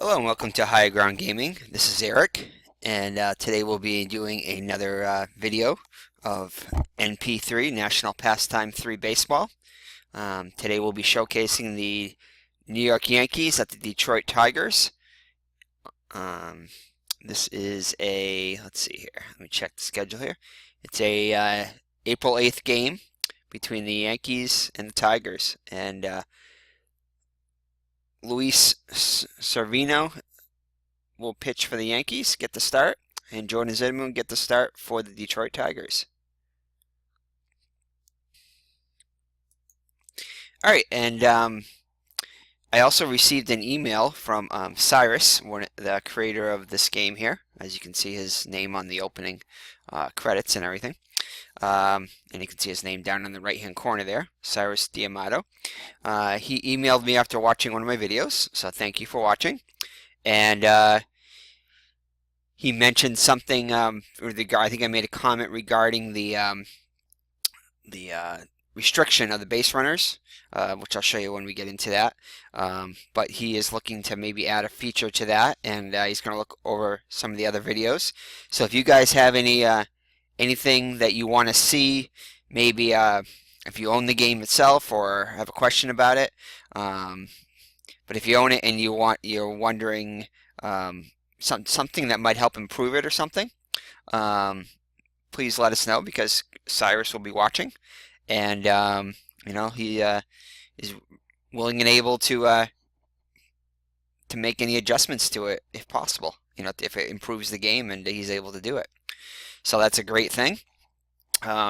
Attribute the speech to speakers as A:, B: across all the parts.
A: Hello and welcome to High Ground Gaming. This is Eric, and today we'll be doing another video of NP3 National Pastime III Baseball. Today we'll be showcasing the New York Yankees at the Detroit Tigers. This is let's see here, let me check the schedule here. It's a April 8th game between the Yankees and the Tigers, and Luis Servino will pitch for the Yankees, get the start, and Jordan Zimmermann get the start for the Detroit Tigers. All right, and I also received an email from Cyrus, the creator of this game here. As you can see his name on the opening credits and everything. And you can see his name down in the right-hand corner there, Cyrus D'Amato. He emailed me after watching one of my videos, so thank you for watching. And he mentioned something, I think I made a comment regarding the restriction of the base runners, which I'll show you when we get into that. But he is looking to maybe add a feature to that, and he's going to look over some of the other videos. So if you guys have anything that you want to see, maybe if you own the game itself or have a question about it, but if you own it and you're wondering something that might help improve it or something, please let us know, because Cyrus will be watching, and he is willing and able to make any adjustments to it if possible. If it improves the game and he's able to do it. So that's a great thing.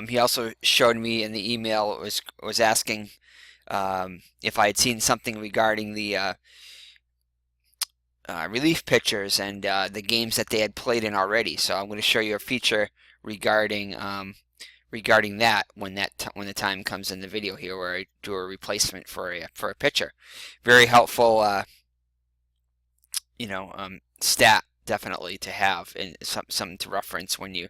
A: He also showed me in the email, was asking if I had seen something regarding the relief pitchers and the games that they had played in already. So I'm going to show you a feature regarding that when the time comes in the video here, where I do a replacement for a pitcher. Very helpful, stat definitely to have, and something to reference when you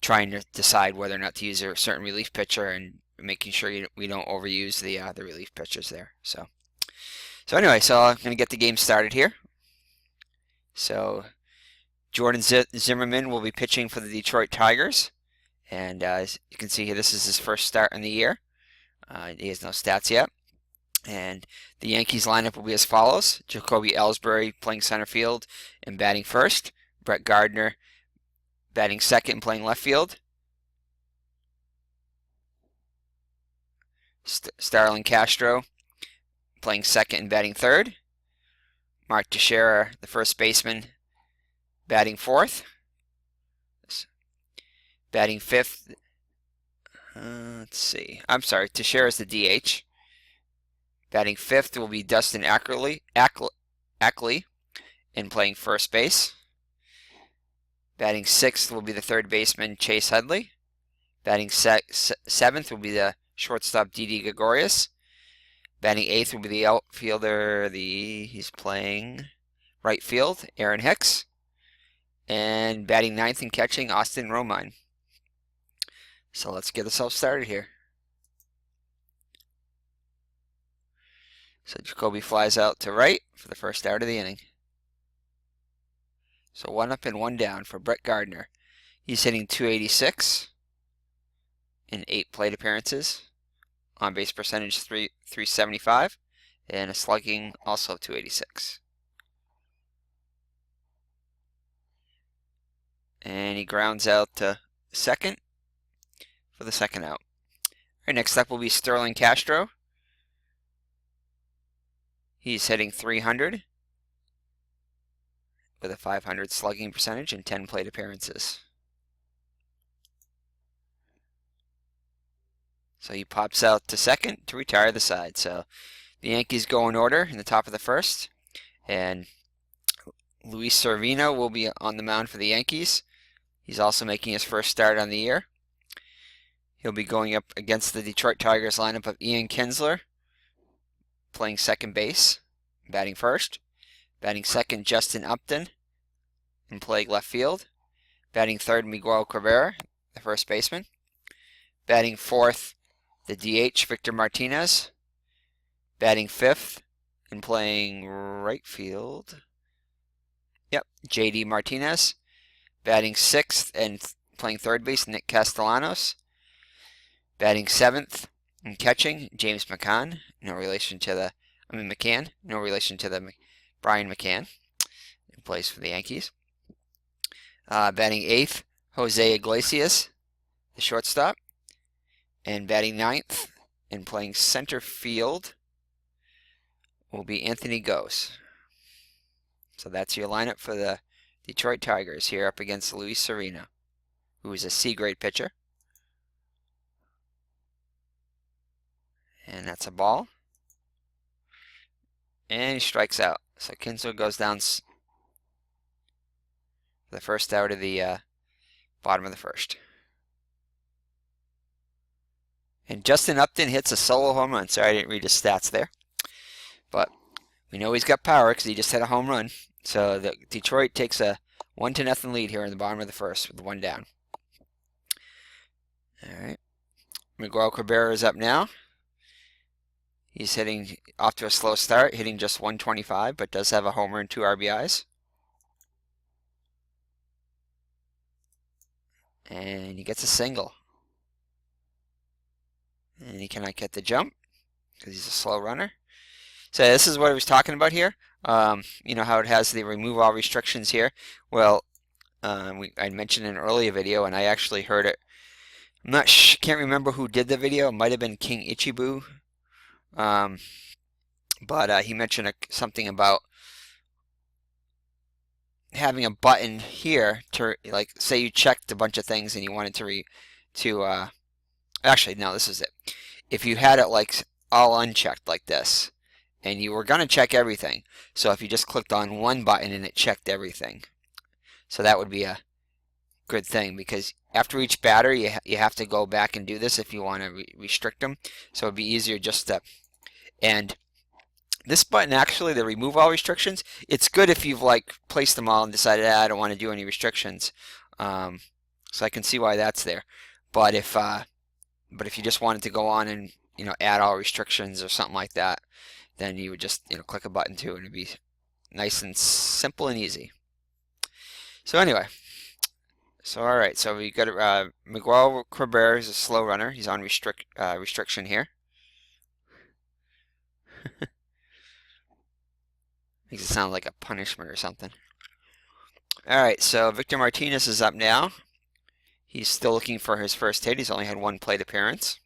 A: trying to decide whether or not to use a certain relief pitcher, and making sure we don't overuse the relief pitchers there. So anyway, so I'm going to get the game started here. So Jordan Zimmermann will be pitching for the Detroit Tigers, and as you can see here, this is his first start in the year. He has no stats yet. And the Yankees lineup will be as follows: Jacoby Ellsbury playing center field and batting first, Brett Gardner batting second and playing left field, Starlin Castro playing second and batting third, Mark Teixeira, the first baseman, batting fourth, batting fifth. Teixeira is the DH. Batting fifth will be Dustin Ackley and playing first base. Batting sixth will be the third baseman Chase Headley. Batting seventh will be the shortstop Didi Gregorius. Batting eighth will be the outfielder, he's playing right field, Aaron Hicks. And batting ninth and catching, Austin Romine. So let's get ourselves started here. So Jacoby flies out to right for the first out of the inning. So 1 up and 1 down for Brett Gardner. He's hitting .286 in 8 plate appearances. On base percentage 375, and a slugging also .286. And he grounds out to second for the second out. All right, next up will be Starlin Castro. He's hitting .300 with a .500 slugging percentage and 10 plate appearances. So he pops out to second to retire the side. So the Yankees go in order in the top of the first, and Luis Servino will be on the mound for the Yankees. He's also making his first start on the year. He'll be going up against the Detroit Tigers lineup of Ian Kinsler, playing second base, batting first. Batting second, Justin Upton, and playing left field. Batting third, Miguel Cabrera, the first baseman. Batting fourth, the DH, Víctor Martínez. Batting fifth and playing right field, Yep, J.D. Martinez. Batting 6th and playing third base, Nick Castellanos. Batting 7th and catching, James McCann. No relation to the, McCann. No relation to the Brian McCann, who plays for the Yankees. Batting 8th, José Iglesias, the shortstop. And batting 9th and playing center field will be Anthony Gose. So that's your lineup for the Detroit Tigers here up against Luis Sereno, who is a C-grade pitcher. And that's a ball. And he strikes out. So Kinsler goes down for the first out of the bottom of the first. And Justin Upton hits a solo home run. Sorry, I didn't read his stats there. But we know he's got power because he just hit a home run. So Detroit takes a 1-0 lead here in the bottom of the first with one down. All right. Miguel Cabrera is up now. He's hitting off to a slow start, hitting just 125, but does have a homer and 2 RBIs. And he gets a single. And he cannot get the jump because he's a slow runner. So this is what I was talking about here. You know how it has the remove all restrictions here. Well, I mentioned in an earlier video, and I actually heard it. Can't remember who did the video. It might have been King Ichibu. But he mentioned something about having a button here to, like, say you checked a bunch of things and you wanted to actually, no, this is it. If you had it like all unchecked like this, and you were going to check everything, so if you just clicked on one button and it checked everything, so that would be a good thing, because after each batter you have to go back and do this if you want to restrict them. So it'd be easier just to, and this button, actually, the remove all restrictions, it's good if you've like placed them all and decided, I don't want to do any restrictions. So I can see why that's there. But if you just wanted to go on and, you know, add all restrictions or something like that, then you would just, you know, click a button too, and it'd be nice and simple and easy. So anyway, so all right, so we got Miguel Cabrera is a slow runner. He's on restriction here. Makes it sound like a punishment or something. All right, so Víctor Martínez is up now. He's still looking for his first hit. He's only had 1 plate appearance.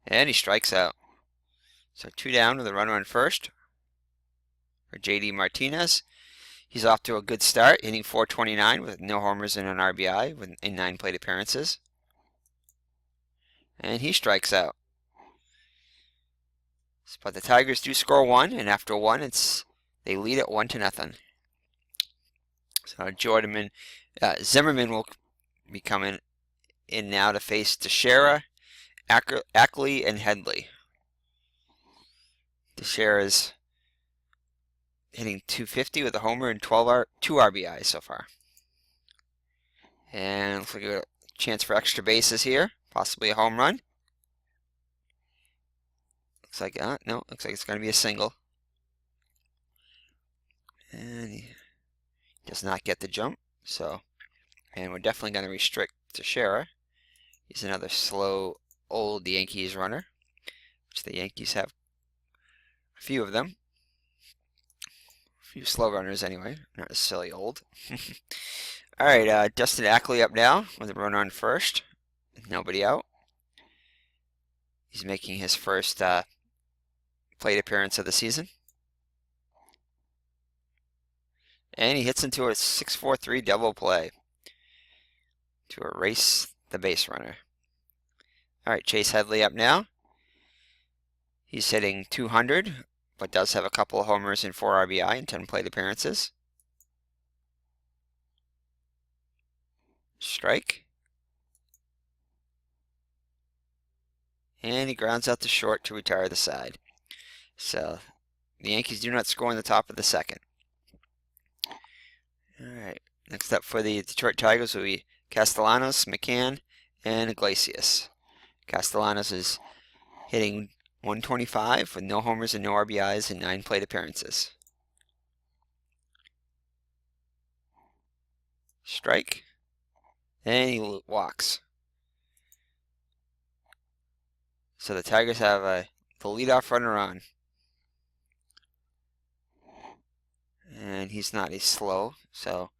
A: And he strikes out. So 2 down with a runner on first for J.D. Martinez. He's off to a good start, hitting .429 with no homers and an RBI in 9 plate appearances. And he strikes out. But the Tigers do score 1, and after 1, they lead at 1-0. So Zimmermann will be coming in now to face Teixeira, Ackley, and Headley. Teixeira's hitting .250 with a homer and 2 RBIs so far. And looks like we got a chance for extra bases here, possibly a home run. Looks like no, looks like it's going to be a single. And he does not get the jump, and we're definitely going to restrict Teixeira. He's another slow old Yankees runner, which the Yankees have a few of them. A few slow runners anyway, not necessarily old. All right, Dustin Ackley up now with a runner on first, nobody out. He's making his first plate appearance of the season. And he hits into a 6-4-3 double play to erase the base runner. All right, Chase Headley up now. He's hitting .200, but does have a couple of homers and 4 RBI in 10 plate appearances. Strike. And he grounds out to short to retire the side. So the Yankees do not score in the top of the second. All right, next up for the Detroit Tigers will be Castellanos, McCann, and Iglesias. Castellanos is hitting .125 with no homers and no RBIs in 9 plate appearances. Strike. And he walks. So the Tigers have the leadoff runner on. And he's not as slow, so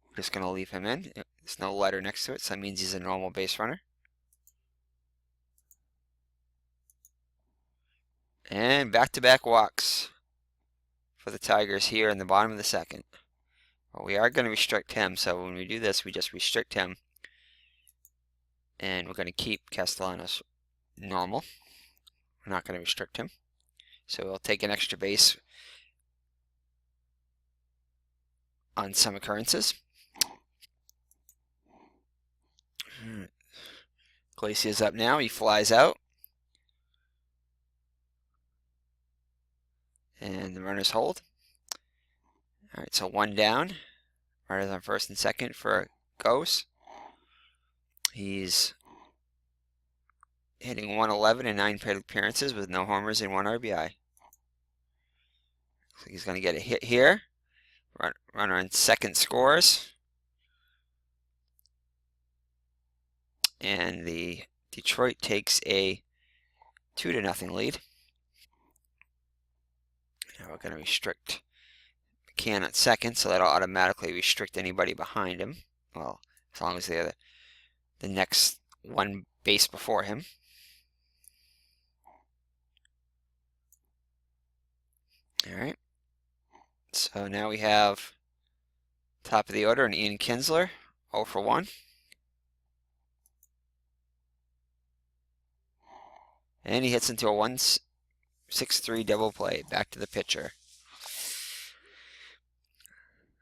A: we're just going to leave him in. There's no letter next to it, so that means he's a normal base runner. And back-to-back walks for the Tigers here in the bottom of the second. Well, we are going to restrict him, so when we do this, we just restrict him. And we're going to keep Castellanos normal. We're not going to restrict him. So we'll take an extra base on some occurrences. Iglesias up now. He flies out. And the runners hold. Alright, so one down. Runners on first and second for Ghost. He's hitting 111 in 9 plate appearances with no homers and 1 RBI. So he's going to get a hit here. Runner on second scores. And the Detroit takes a 2-0 lead. Now we're going to restrict McCann at second, so that'll automatically restrict anybody behind him. Well, as long as they're the next one base before him. Alright. So now we have top of the order and Ian Kinsler, 0 for 1. And he hits into a 1-6-3 double play. Back to the pitcher.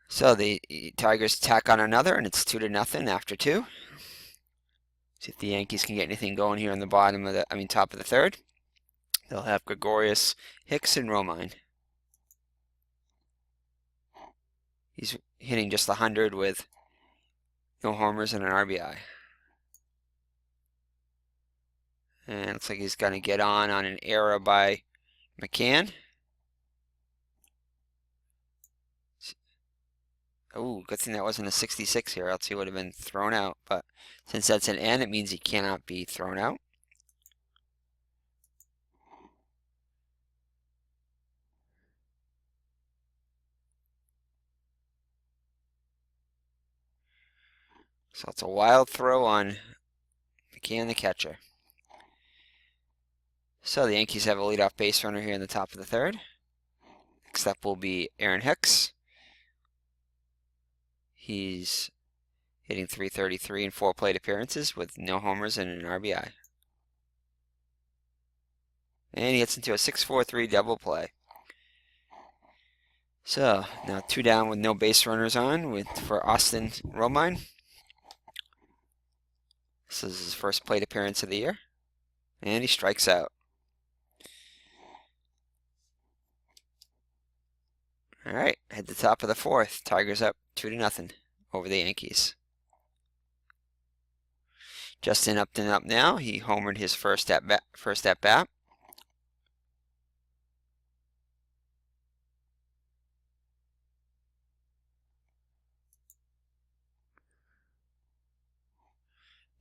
A: So the Tigers tack on another, and it's 2-0 after 2. See if the Yankees can get anything going here in the bottom of the, top of the third. They'll have Gregorius, Hicks, and Romine. He's hitting just 100 with no homers and an RBI. And it looks like he's going to get on an error by McCann. Oh, good thing that wasn't a 66 here, else he would have been thrown out. But since that's an N, it means he cannot be thrown out. So it's a wild throw on McCann, the catcher. So the Yankees have a leadoff base runner here in the top of the third. Next up will be Aaron Hicks. He's hitting .333 in 4 plate appearances with no homers and an RBI. And he hits into a 6-4-3 double play. So now 2 down with no base runners on for Austin Romine. This is his first plate appearance of the year. And he strikes out. Alright, at the top of the fourth, Tigers up 2-0 over the Yankees. Justin Upton up now. He homered his first at bat.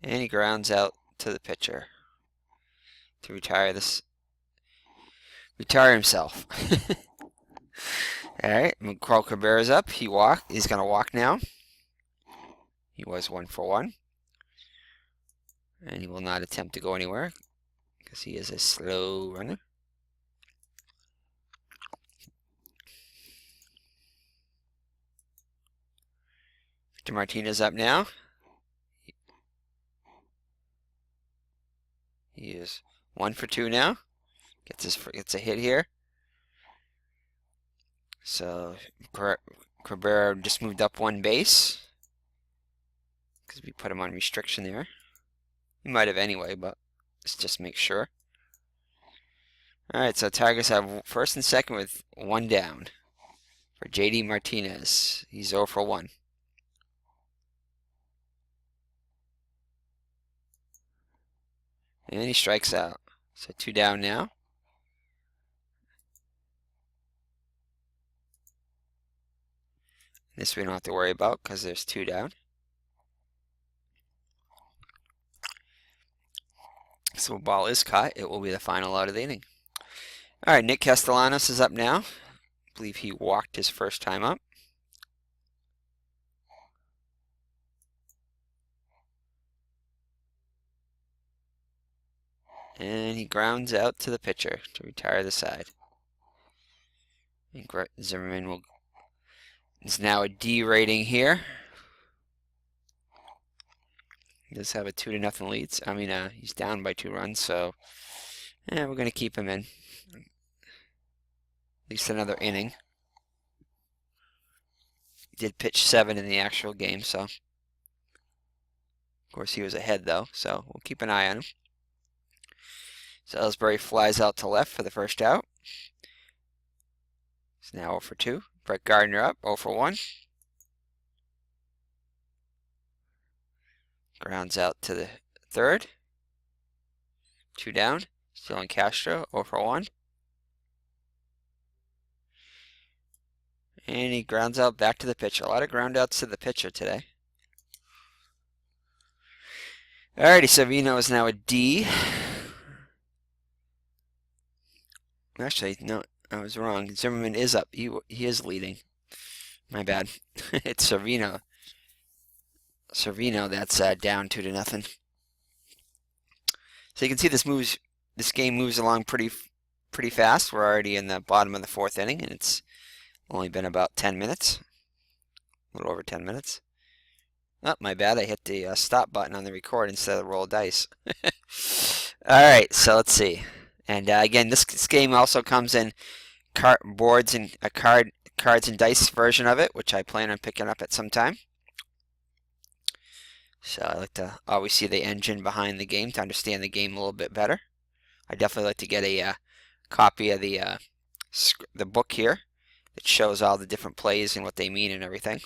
A: And he grounds out to the pitcher to retire himself. Alright, Miguel Cabrera's up. He's going to walk now. He was 1 for 1. And he will not attempt to go anywhere because he is a slow runner. Víctor Martínez up now. He is 1 for 2 now. Gets a hit here. So Cabrera just moved up 1 base because we put him on restriction there. He might have anyway, but let's just make sure. Alright, so Tigers have first and second with 1 down for J.D. Martinez. He's 0 for 1. And he strikes out. So 2 down now. This we don't have to worry about because there's 2 down. So ball is caught. It will be the final out of the inning. All right, Nick Castellanos is up now. I believe he walked his first time up. And he grounds out to the pitcher to retire the side. And Zimmermann is now a D rating here. He does have a 2-0 lead. I mean, he's down by 2 runs, so we're going to keep him in. At least another inning. He did pitch 7 in the actual game, so. Of course, he was ahead, though, so we'll keep an eye on him. So Ellsbury flies out to left for the first out. He's now 0 for 2. Brett Gardner up, 0 for 1. Grounds out to the third. 2 down. Starlin Castro, 0 for 1. And he grounds out back to the pitcher. A lot of ground outs to the pitcher today. Alrighty, Savino is now a D. Actually, no, I was wrong. Zimmermann is up. He is leading. My bad. It's Savino. Savino that's down 2-0. So you can see this game moves along pretty fast. We're already in the bottom of the 4th inning, and it's only been about 10 minutes. A little over 10 minutes. Oh, my bad. I hit the stop button on the record instead of the roll of dice. Alright, so let's see. And again, this game also comes in boards and a cards and dice version of it, which I plan on picking up at some time. So I like to always see the engine behind the game to understand the game a little bit better. I definitely like to get a copy of the book here that shows all the different plays and what they mean and everything.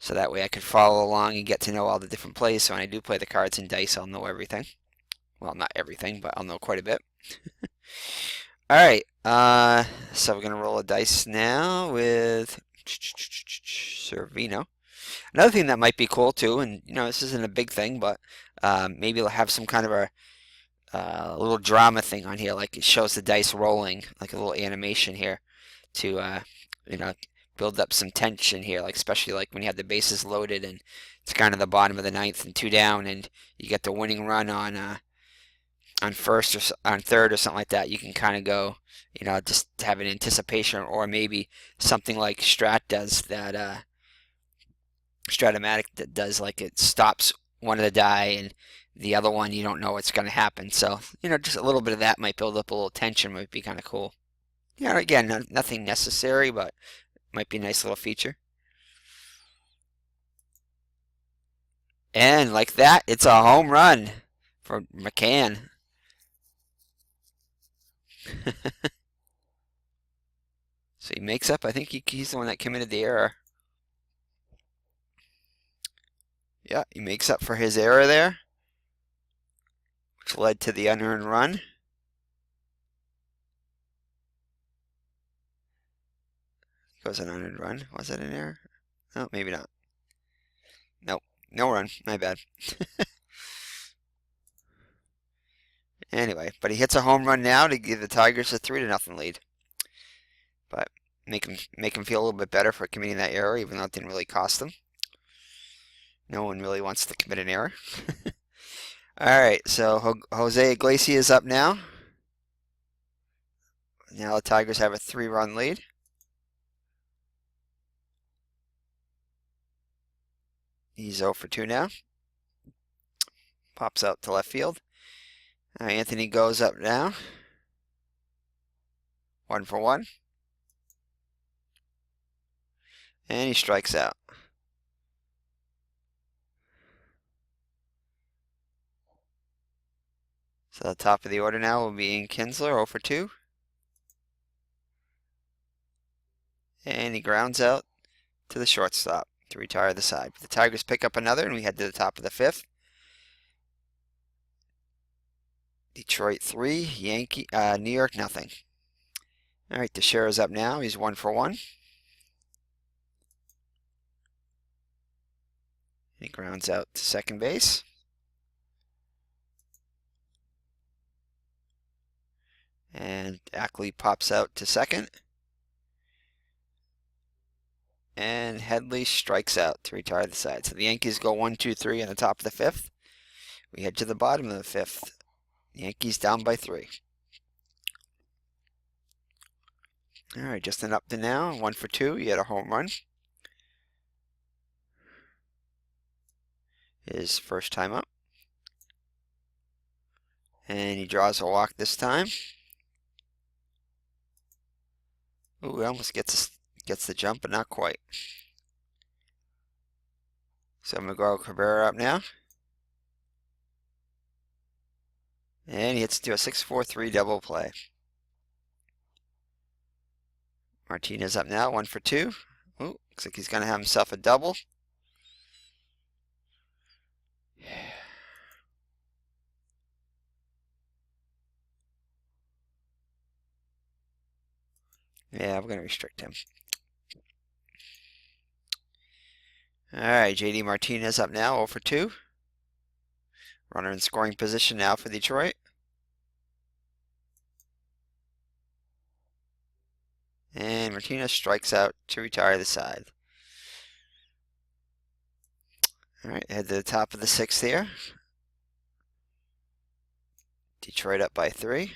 A: So that way I can follow along and get to know all the different plays. So when I do play the cards and dice, I'll know everything. Well, not everything, but I'll know quite a bit. Alright, so we're going to roll a dice now with Servino. Another thing that might be cool too, and this isn't a big thing, but maybe we'll have some kind of a little drama thing on here, like it shows the dice rolling, like a little animation here to build up some tension here, like especially like when you have the bases loaded and it's kind of the bottom of the 9th and 2 down, and you get the winning run on first or on third or something like that. You can kind of go, just have an anticipation, or maybe something like Strat does that. Stratomatic that does, like, it stops one of the die and the other one you don't know what's going to happen. So just a little bit of that might build up a little tension. Might be kind of cool. Again, nothing necessary, but might be a nice little feature. And like that, it's a home run for McCann. So he makes up. I think he's the one that committed the error. Yeah, he makes up for his error there, which led to the unearned run. It was an unearned run. Was it an error? No, maybe not. Nope, no run. My bad. Anyway, but he hits a home run now to give the Tigers a 3-0 lead. But make him feel a little bit better for committing that error, even though it didn't really cost them. No one really wants to commit an error. Alright, so José Iglesias is up now. Now the Tigers have a 3-run lead. He's 0 for 2 now. Pops out to left field. Anthony goes up now. 1 for 1. And he strikes out. So the top of the order now will be Kinsler, 0 for 2. And he grounds out to the shortstop to retire the side. The Tigers pick up another, and we head to the top of the 5th. Detroit 3, New York nothing. All right, Teixeira's up now. He's 1 for 1. He grounds out to second base. And Ackley pops out to second. And Headley strikes out to retire the side. So the Yankees go 1-2-3 on the top of the fifth. We head to the bottom of the fifth. The Yankees down by 3. All right, just an Upton now. 1 for 2. He had a home run. His first time up. And he draws a walk this time. Ooh, he almost gets the jump, but not quite. So Miguel Cabrera up now. And he hits to a 6-4-3 double play. Martinez up now, 1 for 2. Ooh, looks like he's going to have himself a double. Yeah, we're going to restrict him. All right, JD Martinez up now, 0 for 2. Runner in scoring position now for Detroit. And Martinez strikes out to retire the side. All right, head to the top of the 6th here. Detroit up by 3.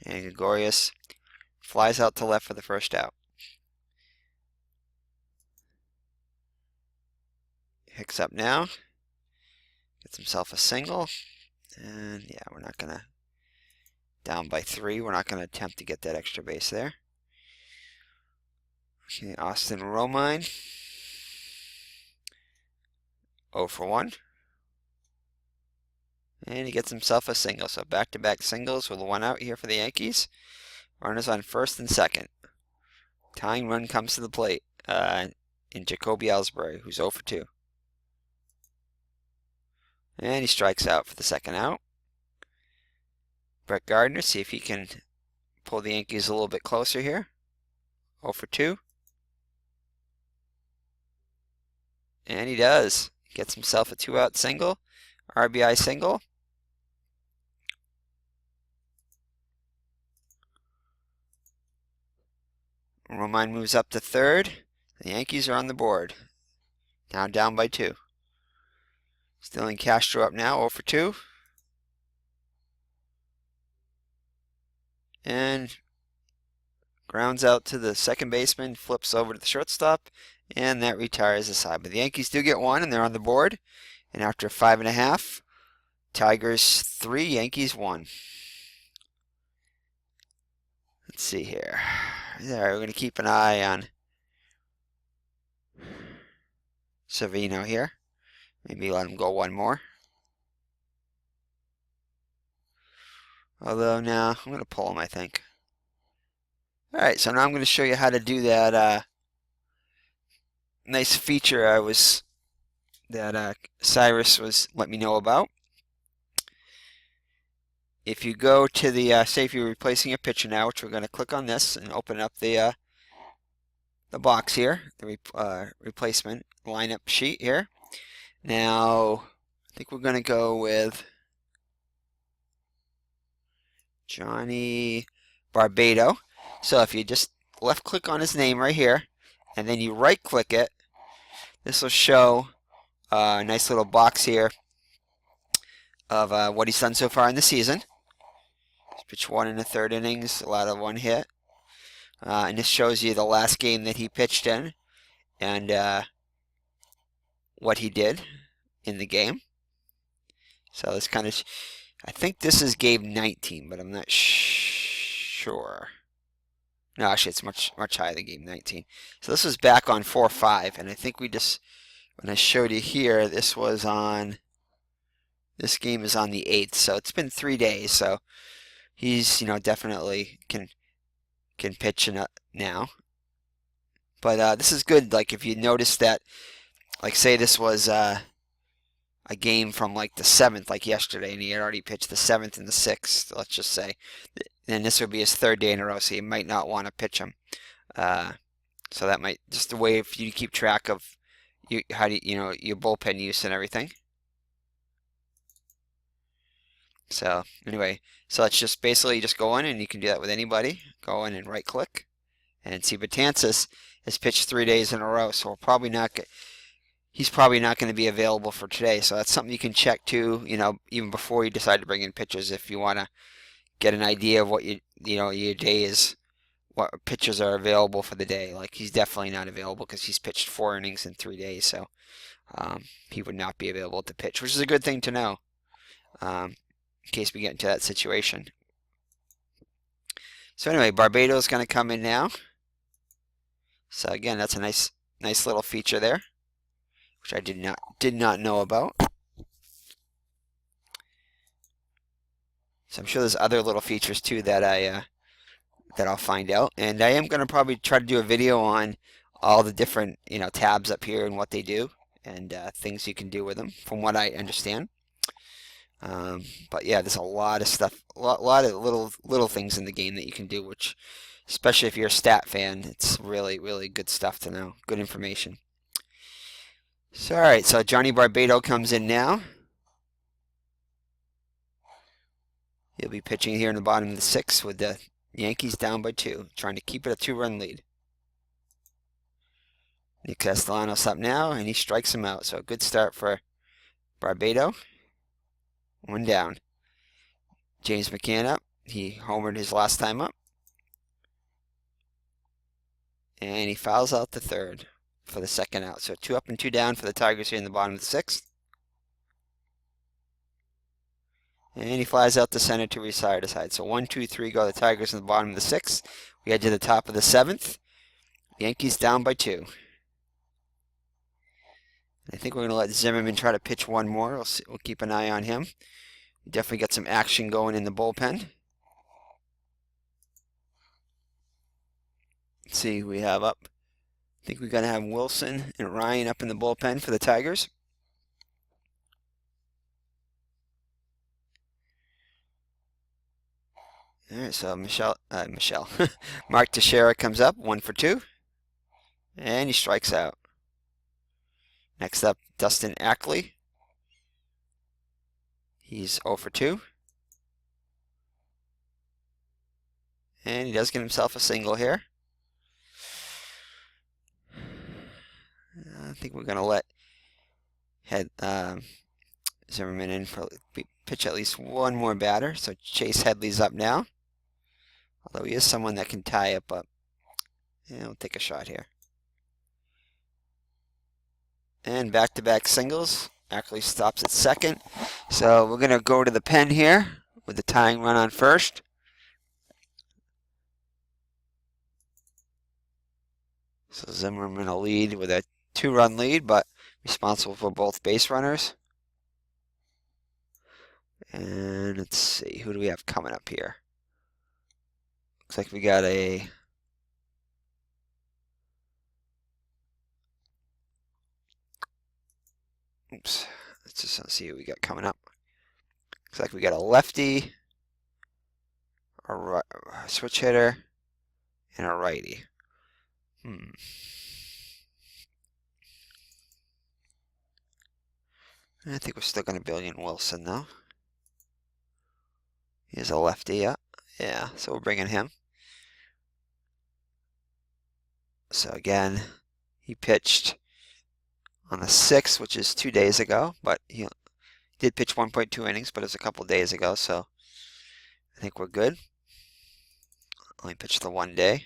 A: And Gregorius flies out to left for the first out. Hicks up now. Gets himself a single. And yeah, we're not going to, down by 3, we're not going to attempt to get that extra base there. Okay, Austin Romine. 0 for 1. And he gets himself a single. So back-to-back singles with 1 out here for the Yankees. Runners on first and second. Tying run comes to the plate in Jacoby Ellsbury, who's 0 for 2. And he strikes out for the second out. Brett Gardner, see if he can pull the Yankees a little bit closer here. 0 for 2. And he does. Gets himself a 2-out single. RBI single. Romine moves up to third. The Yankees are on the board. Now down by 2. Starlin Castro up now, 0 for 2. And grounds out to the second baseman, flips over to the shortstop, and that retires the side. But the Yankees do get 1, and they're on the board. And after 5.5, Tigers 3, Yankees 1. Let's see here. There, we're going to keep an eye on Savino here. Maybe let him go 1 more. Although, now I'm going to pull him, I think. Alright, so now I'm going to show you how to do that nice feature that Cyrus was letting me know about. If you go to the, say if you're replacing a pitcher now, which we're going to click on this and open up the box here, the replacement lineup sheet here. Now, I think we're going to go with Johnny Barbato. So if you just left click on his name right here, and then you right click it, this will show a nice little box here of what he's done so far in the season. He's pitched 1 1/3 innings, allowed a 1 hit. And this shows you the last game that he pitched in and what he did in the game. So this kind of, I think this is game 19, but I'm not sure. No, actually, it's much higher than game 19. So this was back on 4-5, and I think we just, when I showed you here, this was on, this game is on the 8th, so it's been 3 days, so he's, definitely can pitch now. But this is good, like, if you notice that, like, say this was a game from, like, the 7th, like yesterday, and he had already pitched the 7th and the 6th, let's just say. Then this would be his 3rd day in a row, so you might not want to pitch him. So that might, just a way for you to keep track of your bullpen use and everything. So anyway, so let's just basically just go in, and you can do that with anybody. Go in and right click and see Betances has pitched 3 days in a row, so he's probably not going to be available for today. So that's something you can check too, even before you decide to bring in pitchers, if you want to get an idea of what your day is, what pitchers are available for the day. Like, he's definitely not available because he's pitched 4 innings in 3 days, so he would not be available to pitch, which is a good thing to know in case we get into that situation. So anyway, Barbato is going to come in now. So again, that's a nice little feature there, which I did not know about. So I'm sure there's other little features too that I'll find out, and I am going to probably try to do a video on all the different tabs up here and what they do, and things you can do with them, from what I understand. But yeah, there's a lot of stuff, a lot of little things in the game that you can do, which, especially if you're a stat fan, it's really good stuff to know, good information. So alright, so Johnny Barbato comes in now. He'll be pitching here in the bottom of the 6th with the Yankees down by 2, trying to keep it a 2-run lead. Nick Castellanos up now, and he strikes him out. So a good start for Barbato. 1 down. James McCann up. He homered his last time up. And he fouls out the 3rd for the 2nd out. So 2 up and 2 down for the Tigers here in the bottom of the 6th. And he flies out to center to retire the side. So 1, 2, 3 go the Tigers in the bottom of the 6th. We head to the top of the 7th. Yankees down by 2. I think we're going to let Zimmermann try to pitch one more. We'll keep an eye on him. We definitely got some action going in the bullpen. Let's see who we have up. I think we're going to have Wilson and Ryan up in the bullpen for the Tigers. All right, so Mark Teixeira comes up, 1 for 2, and he strikes out. Next up, Dustin Ackley. He's 0 for 2. And he does get himself a single here. I think we're going to let Zimmermann in for pitch at least one more batter. So Chase Headley's up now. Although he is someone that can tie up. Yeah, we'll take a shot here. And back-to-back singles. Ackley stops at 2nd. So we're going to go to the pen here with the tying run on 1st. So Zimmermann will lead with a 2-run lead, but responsible for both base runners. And let's see, who do we have coming up here? Looks like we got a... Oops. Let's just see who we got coming up. Looks like we got a lefty, a switch hitter, and a righty. I think we're still going to build in Wilson, though. He's a lefty, yeah, so we're bringing him. So again, he pitched on the 6th, which is 2 days ago, but he did pitch 1.2 innings, but it was a couple days ago, so I think we're good. Only pitched the 1 day.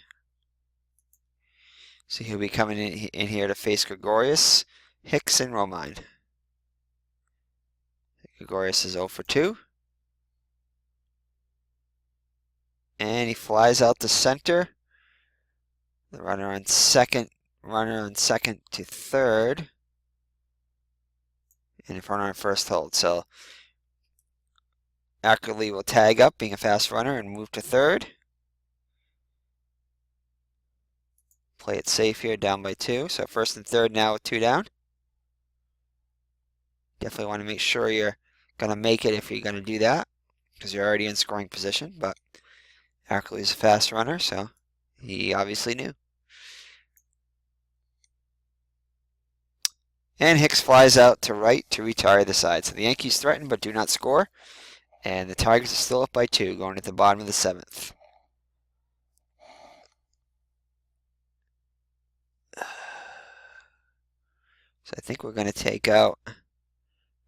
A: So he'll be coming in here to face Gregorius, Hicks, and Romine. Gregorius is 0 for 2. And he flies out to center. The runner on second to 3rd. And the runner on first hold. So Ackley will tag up, being a fast runner, and move to 3rd. Play it safe here, down by 2. So 1st and 3rd now with 2 down. Definitely want to make sure you're going to make it if you're going to do that, because you're already in scoring position. But Ackley's a fast runner, so he obviously knew. And Hicks flies out to right to retire the side. So the Yankees threaten but do not score. And the Tigers are still up by 2 going at the bottom of the 7th. So I think we're going to take out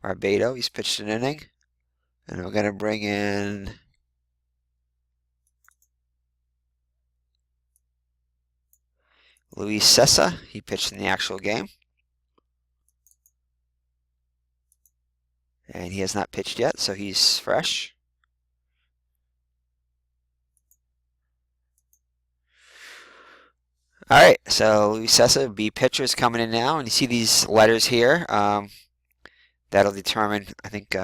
A: Barbato. He's pitched an inning. And we're going to bring in Luis Cessa. He pitched in the actual game. And he has not pitched yet, so he's fresh. All right, so Luis Cessa, B pitcher, is coming in now. And you see these letters here. That'll determine, I think,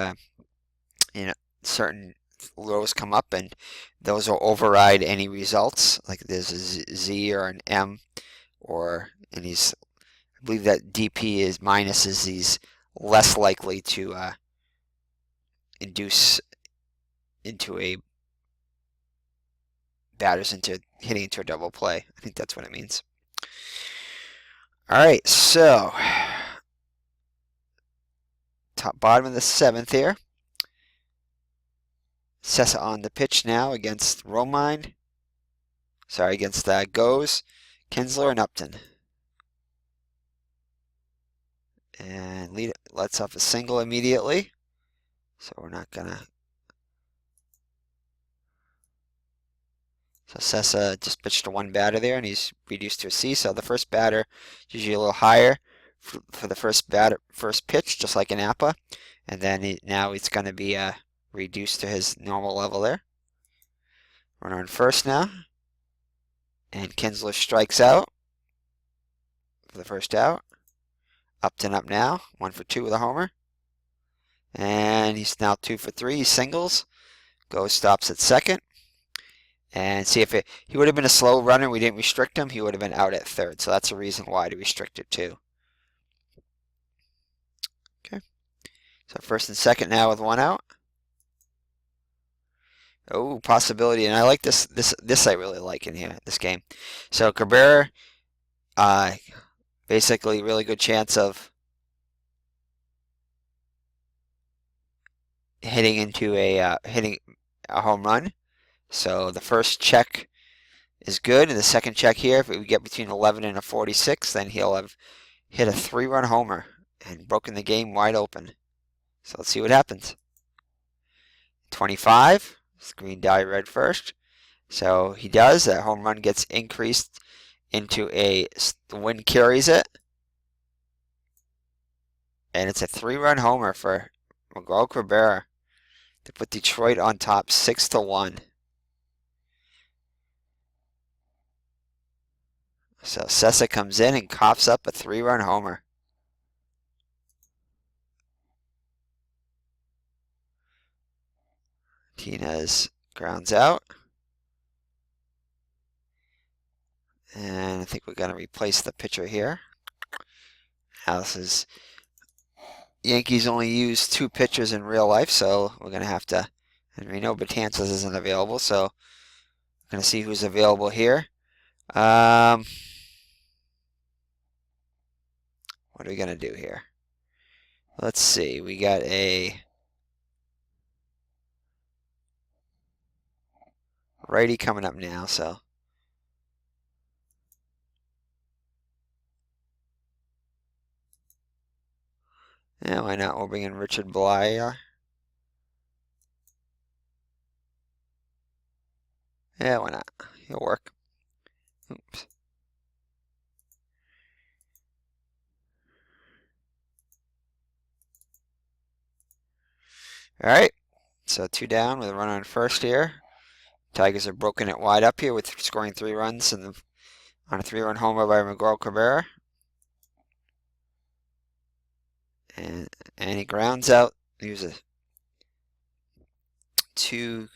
A: certain rows come up, and those will override any results. Like there's a Z or an M, and I believe that DP is minus is he's less likely to induce into a batters into hitting into a double play. I think that's what it means. All right, so bottom of the 7th here. Cessa on the pitch now against Romine. Sorry, against Goes, Kinsler, and Upton. And lets off a single immediately. So we're not gonna. So Cessa just pitched to one batter there, and he's reduced to a C. So the first batter is usually a little higher for the first pitch, just like an APA. And then now it's going to be reduced to his normal level there. Runner on first now. And Kinsler strikes out for the first out. Upton up now, 1 for 2 with a homer. And he's now 2 for 3. He singles. Goes stops at second. And see if he would have been a slow runner, we didn't restrict him, he would have been out at third. So that's a reason why to restrict it too. Okay. So first and second now with 1 out. Oh, possibility, and I like this I really like in here, this game. So Cabrera, basically really good chance of hitting into a home run. So the first check is good, and the second check here, if we get between 11 and a 46, then he'll have hit a 3-run homer and broken the game wide open. So let's see what happens. 25, green dye red first. So he does. That home run gets increased into the wind carries it. And it's a 3-run homer for Miguel Cabrera to put Detroit on top 6-1. So Cessa comes in and coughs up a 3-run homer. Martinez grounds out. And I think we're going to replace the pitcher here. Now this is Yankees only use 2 pitchers in real life, so we're going to have to, and we know Betances isn't available, so we're going to see who's available here. What are we going to do here? Let's see. We got a righty coming up now, so. Yeah, why not? We'll bring in Richard Blyer. Yeah, why not? He'll work. Oops. All right, so 2 down with a runner on first here. Tigers are broken it wide up here with scoring 3 runs on a 3-run homer by Miguel Cabrera. And he grounds out. He was to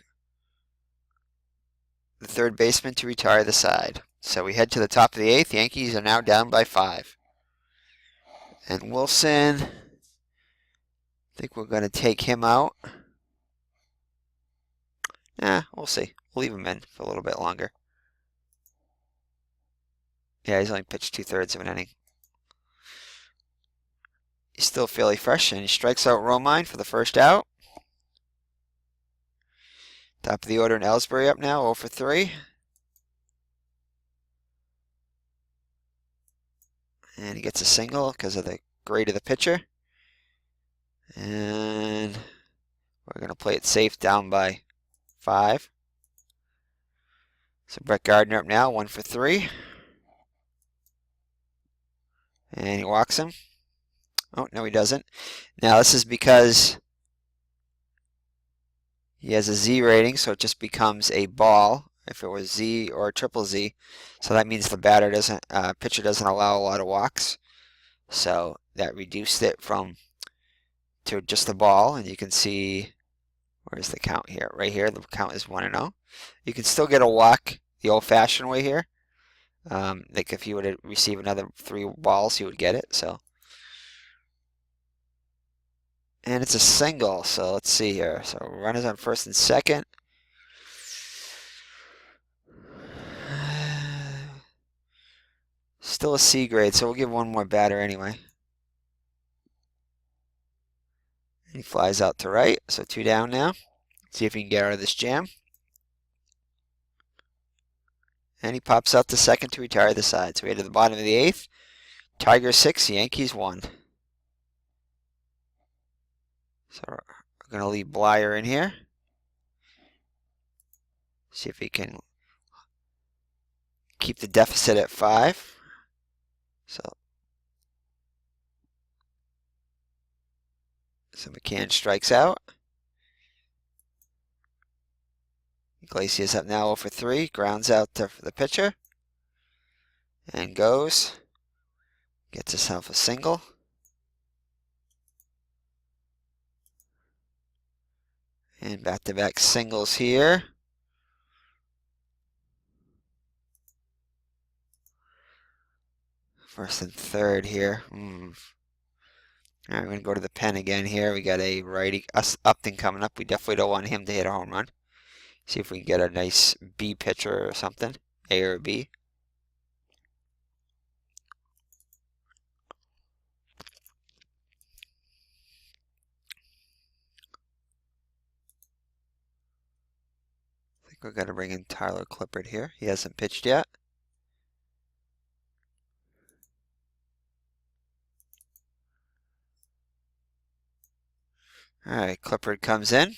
A: the third baseman to retire the side. So we head to the top of the 8th. Yankees are now down by 5. And Wilson, I think we're going to take him out. We'll see. We'll leave him in for a little bit longer. Yeah, he's only pitched 2/3 of an inning. He's still fairly fresh, and he strikes out Romine for the first out. Top of the order in Ellsbury up now, 0 for 3. And he gets a single because of the grade of the pitcher. And we're going to play it safe down by 5. So Brett Gardner up now, 1 for 3. And he walks him. Oh, no, he doesn't. Now, this is because he has a Z rating, so it just becomes a ball if it was Z or triple Z. So that means the pitcher doesn't allow a lot of walks. So that reduced it to just a ball, and you can see, where's the count here? Right here, the count is 1-0. You can still get a walk the old-fashioned way here. Like if you were to receive another 3 balls, you would get it. So, and it's a single. So let's see here. So runners on first and second. Still a C grade, so we'll give one more batter anyway. And he flies out to right, so 2 down now. See if he can get out of this jam. And he pops out to second to retire the side. So we're to the bottom of the 8th. Tigers 6, Yankees 1. So we're going to leave Blyer in here. See if he can keep the deficit at 5. So McCann strikes out. Iglesias up now 0 for 3. Grounds out to the pitcher. And goes. Gets himself a single. And back-to-back singles here. First and third here. All right, we're going to go to the pen again here. We got a righty, Upton coming up. We definitely don't want him to hit a home run. See if we can get a nice B pitcher or something. A or B. I think we're going to bring in Tyler Clippard here. He hasn't pitched yet. All right, Clippard comes in.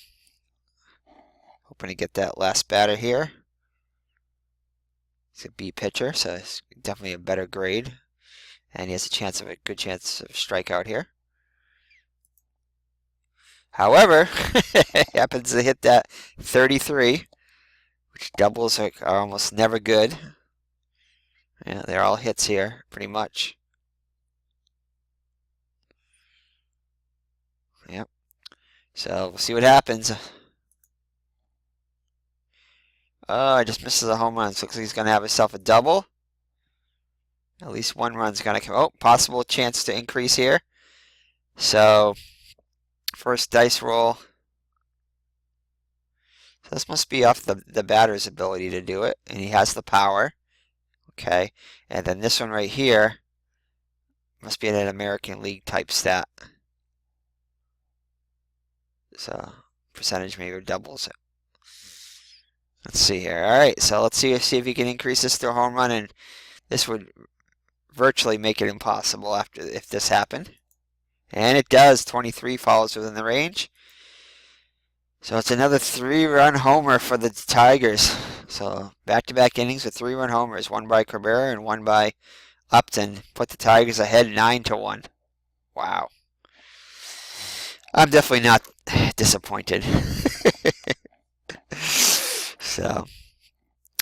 A: Hoping to get that last batter here. He's a B pitcher, so it's definitely a better grade. And he has a good chance of strikeout here. However, he happens to hit that 33, which doubles are almost never good. Yeah, they're all hits here, pretty much. Yep. So we'll see what happens. Oh, I just misses a home run. So looks like he's going to have himself a double. At least one run's going to come. Oh, possible chance to increase here. So, first dice roll. So this must be off the batter's ability to do it. And he has the power. Okay. And then this one right here must be an American League type stat. So, percentage maybe doubles it. Let's see here. All right, so let's see if he can increase this to a home run, and this would virtually make it impossible if this happened. And it does. 23 falls within the range. So it's another 3-run homer for the Tigers. So back-to-back innings with 3-run homers, one by Cabrera and one by Upton. Put the Tigers ahead 9-1. Wow. I'm definitely not disappointed. So,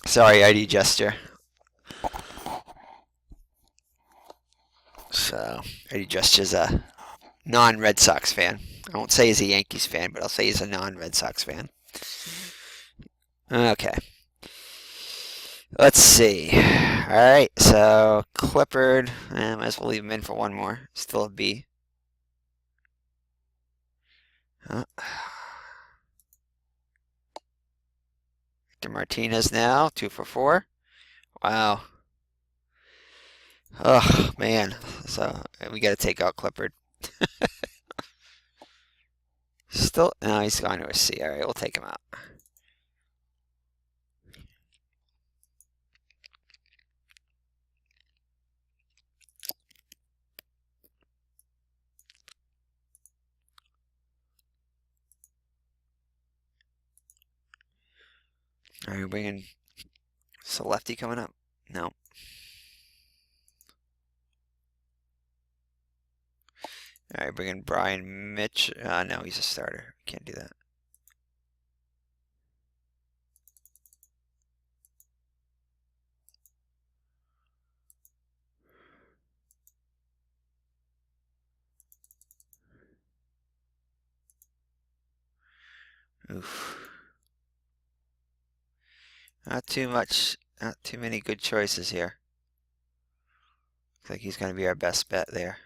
A: sorry, ID Gesture. So, ID Gesture's a non-Red Sox fan. I won't say he's a Yankees fan, but I'll say he's a non-Red Sox fan. Okay. Let's see. Alright, so Clippard. Might as well leave him in for one more. Still a B. Víctor Martínez now, 2 for 4. Wow. Oh, man. So, we got to take out Clippard. Still, no, he's gone to a C. All right, we'll take him out. All right, we're bringing. Is the lefty coming up? No. All right, bringing Brian Mitch. No, he's a starter. Can't do that. Oof. Not too much. Not too many good choices here. Looks like he's going to be our best bet there.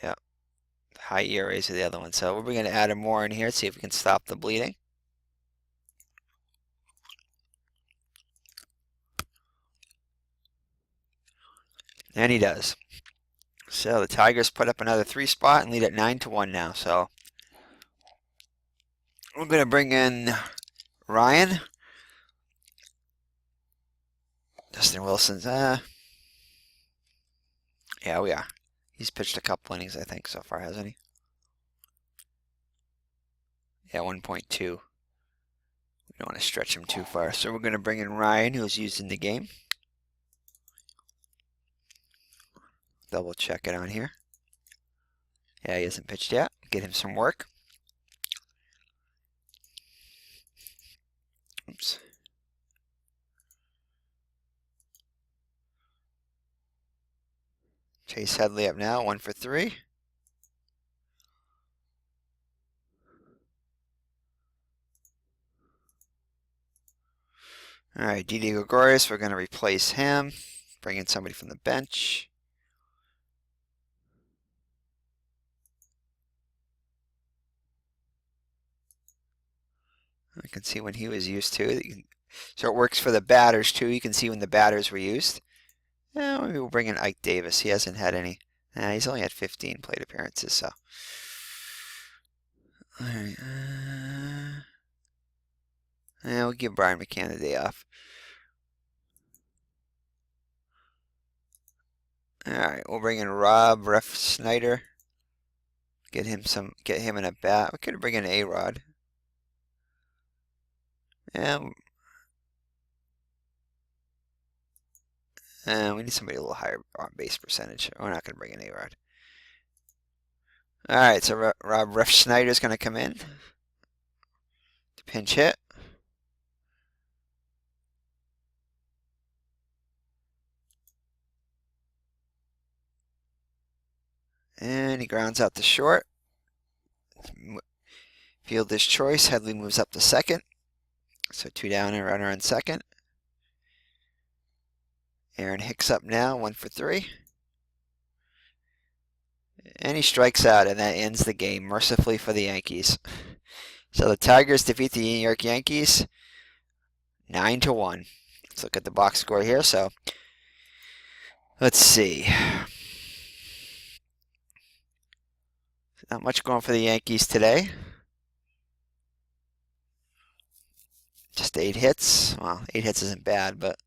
A: Yep. High ERAs are the other one. So we're going to add more in here, see if we can stop the bleeding. And he does. So the Tigers put up another 3 spot and lead at 9-1 now. So we're going to bring in Ryan. Dustin Wilson's, yeah, we are. He's pitched a couple innings, I think, so far, hasn't he? Yeah, 1.2. We don't want to stretch him too far. So we're going to bring in Ryan, who's used in the game. Double check it on here. Yeah, he hasn't pitched yet. Get him some work. Oops. Chase Headley up now, 1 for 3. All right, Didi Gregorius, we're going to replace him. Bring in somebody from the bench. I can see when he was used to. So it works for the batters too. You can see when the batters were used. Yeah, maybe we'll bring in Ike Davis. He hasn't had any. He's only had 15 plate appearances, so. All right. Yeah, we'll give Brian McCann the day off. All right, we'll bring in Rob Refsnyder. Get him in a bat. We could bring in A-Rod. Yeah. We need somebody a little higher on base percentage. We're not going to bring in A-Rod. All right, so Rob Refsnyder is going to come in to pinch hit. And he grounds out to short. Fielder's choice. Headley moves up to second. So 2 down and runner on second. Aaron Hicks up now, 1 for 3. And he strikes out, and that ends the game mercifully for the Yankees. So the Tigers defeat the New York Yankees 9-1. Let's look at the box score here. So let's see. Not much going for the Yankees today. Just 8 hits. Well, 8 hits isn't bad, but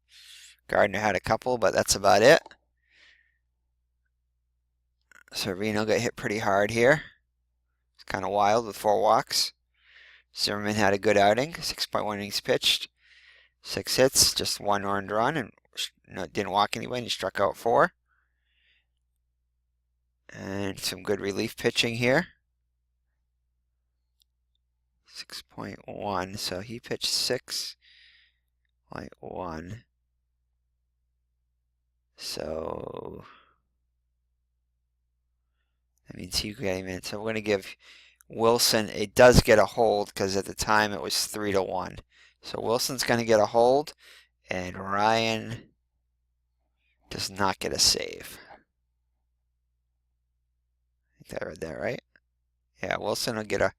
A: Gardner had a couple, but that's about it. So Reno got hit pretty hard here. It's kind of wild with 4 walks. Zimmermann had a good outing. 6.1 innings pitched. 6 hits, just 1 earned run, and didn't walk anybody. He struck out 4. And some good relief pitching here. 6.1, so he pitched 6.1. So that means he came in. So we're going to give Wilson, it does get a hold because at the time it was 3-1. So Wilson's going to get a hold, and Ryan does not get a save. I think I read that right. Yeah, Wilson will get a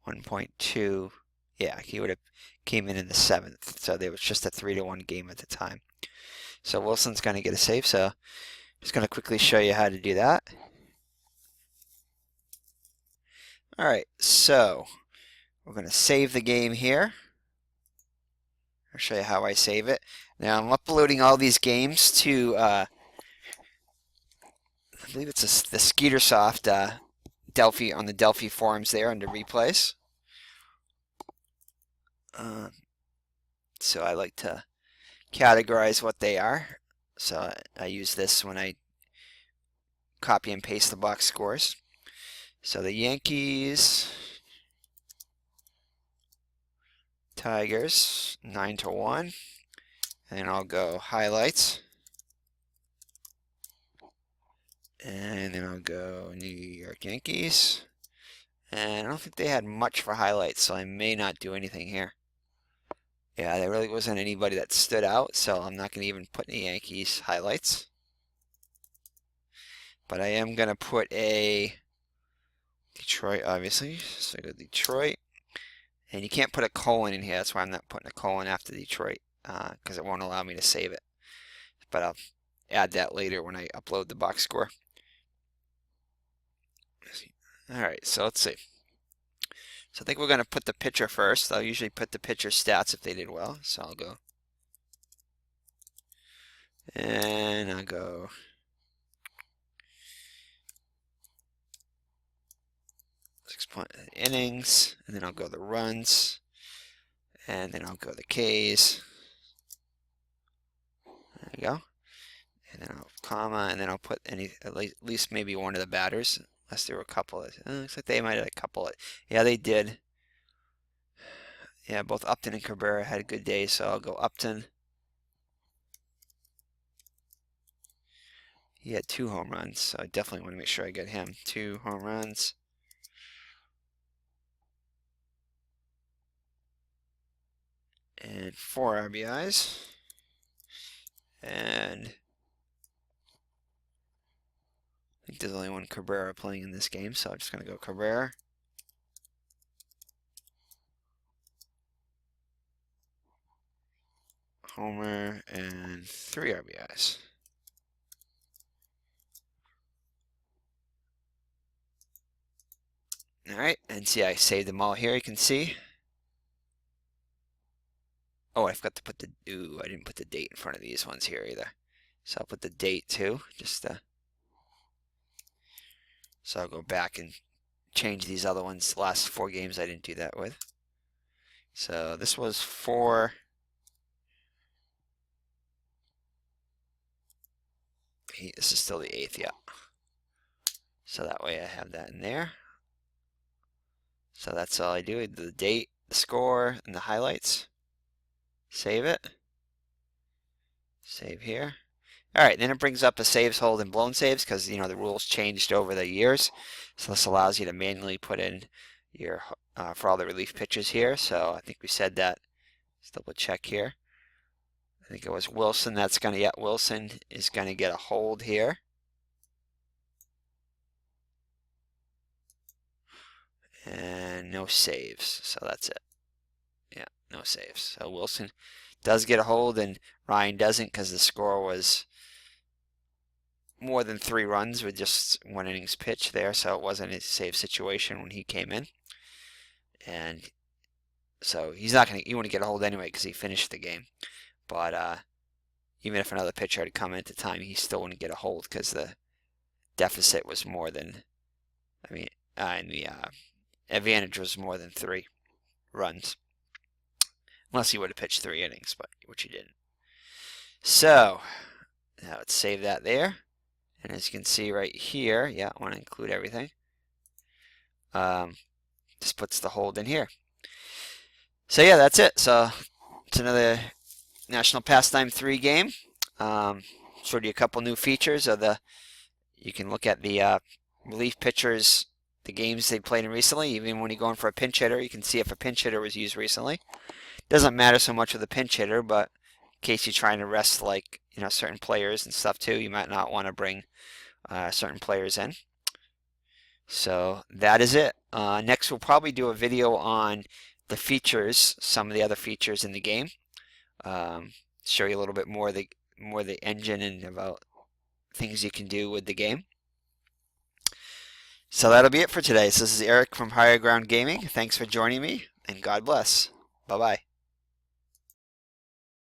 A: 1.2. Yeah, he would have came in the 7th. So there was just a 3-1 game at the time. So Wilson's going to get a save. So I'm just going to quickly show you how to do that. All right, so we're going to save the game here. I'll show you how I save it. Now I'm uploading all these games to, I believe it's the Skeetersoft Delphi, on the Delphi forums there under replays. So I like to categorize what they are. So I use this when I copy and paste the box scores. So the Yankees, Tigers, 9-1. And I'll go highlights. And then I'll go New York Yankees. And I don't think they had much for highlights, so I may not do anything here. Yeah, there really wasn't anybody that stood out, so I'm not going to even put any Yankees highlights. But I am going to put a Detroit, obviously. So I go Detroit. And you can't put a colon in here. That's why I'm not putting a colon after Detroit, because it won't allow me to save it. But I'll add that later when I upload the box score. Alright, so let's see. So I think we're going to put the pitcher first. I'll usually put the pitcher stats if they did well. So I'll go. And I'll go. Innings. And then I'll go the runs. And then I'll go the Ks. There you go. And then I'll comma. And then I'll put at least maybe one of the batters. Unless there were a couple. Looks like they might have a couple. Yeah, they did. Yeah, both Upton and Cabrera had a good day, so I'll go Upton. He had 2 home runs, so I definitely want to make sure I get him. 2 home runs. And 4 RBIs. And I think there's only one Cabrera playing in this game, so I'm just going to go Cabrera. Homer and 3 RBIs. Alright, and see, I saved them all here, you can see. Oh, I forgot to put I didn't put the date in front of these ones here either. So I'll put the date too, so I'll go back and change these other ones. The last 4 games I didn't do that with. So this was for this is still the 8th, yeah. So that way I have that in there. So that's all I do. The date, the score, and the highlights. Save it. Save here. Alright, then it brings up the saves, hold, and blown saves because, you know, the rules changed over the years. So this allows you to manually put in your, for all the relief pitchers here. So I think we said that. Let's double check here. I think it was Wilson that's going to get, Wilson is going to get a hold here. And no saves, so that's it. Yeah, no saves. So Wilson does get a hold and Ryan doesn't because the score was more than 3 runs with just 1 innings pitched there, so it wasn't a save situation when he came in. And so he's not going to, he wouldn't get a hold anyway because he finished the game. But even if another pitcher had come in at the time, he still wouldn't get a hold because the deficit was more than, I mean, and the advantage was more than 3 runs. Unless he would have pitched 3 innings, but which he didn't. So now let's save that there. And as you can see right here, yeah, I want to include everything. This puts the hold in here. So yeah, that's it. So it's another National Pastime 3 game. Showed you a couple new features of the. You can look at the relief pitchers, the games they played in recently. Even when you're going for a pinch hitter, you can see if a pinch hitter was used recently. Doesn't matter so much with a pinch hitter, but in case you're trying to rest, like, you know, certain players and stuff too, you might not want to bring certain players in. So that is it. Next we'll probably do a video on the features, some of the other features in the game. Show you a little bit more the engine and about things you can do with the game. So that'll be it for today. So this is Eric from Higher Ground Gaming. Thanks for joining me, and God bless. Bye-bye.